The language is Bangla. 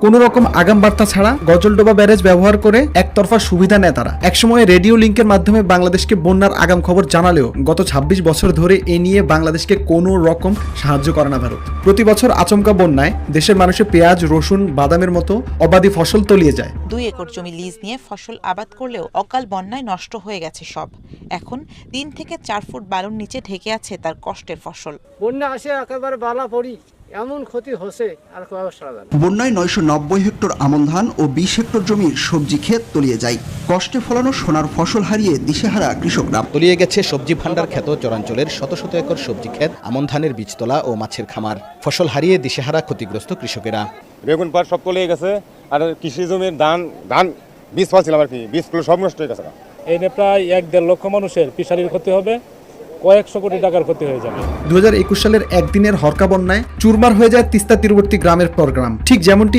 কোনো রকম আগাম বার্তা ছাড়া গজলডোবা ব্যারেজ ব্যবহার করে একতরফা সুবিধা নেয় তারা। একসময় রেডিও লিংকের মাধ্যমে বাংলাদেশকে বন্যার আগাম খবর জানালেও গত ২৬ বছর ধরে এ নিয়ে বাংলাদেশকে কোনো রকম সাহায্য করে না ভারত। প্রতি বছর আচমকা বন্যায় দেশের মানুষের পেঁয়াজ, রসুন, বাদামের মতো অবাধি ফসল তলিয়ে যায়। ২ একর জমি লিজ নিয়ে ফসল আবাদ করলেও অকাল বন্যায় নষ্ট হয়ে গেছে সব। এখন ৩ থেকে ৪ ফুট বালুর নিচে ঢেকে আছে তার কষ্টের ফসল। বন্যা আসে একেবারে বালা পড়ি, এমন ক্ষতি হচ্ছে আর বন্যায় ৯৯০ হেক্টর আমন ধান ও ২০ হেক্টর জমির সবজি ক্ষেত তলিয়ে যায়। কষ্টে ফলানো সোনার ফসল হারিয়ে দিশেহারা কৃষকরা। তলিয়ে গেছে সবজি ভান্ডার খ্যাত চরাঞ্চলের শত শত একর সবজি ক্ষেত, আমন ধানের বীজতলা ও মাছের খামার। ফসল হারিয়ে দিশেহারা ক্ষতিগ্রস্ত কৃষকেরা। বেগুন পাট সব তলিয়ে গেছে, আর কৃষি জমির ধান বীজ পাচ্ছিলাম আর কি, বীজগুলো সব নষ্ট হয়ে গেছে। এই নিয়ে প্রায় ১-১.৫ লক্ষ মানুষের ফিশারির ক্ষতি হবে, কয়েকশো কোটি টাকার ক্ষতি হয়ে যাবে। ২০২১ সালের একদিনের হরকা বন্যায় চুরমার হয়ে যায় তিস্তা তীরবর্তী গ্রামের পর গ্রাম। ঠিক যেমনটি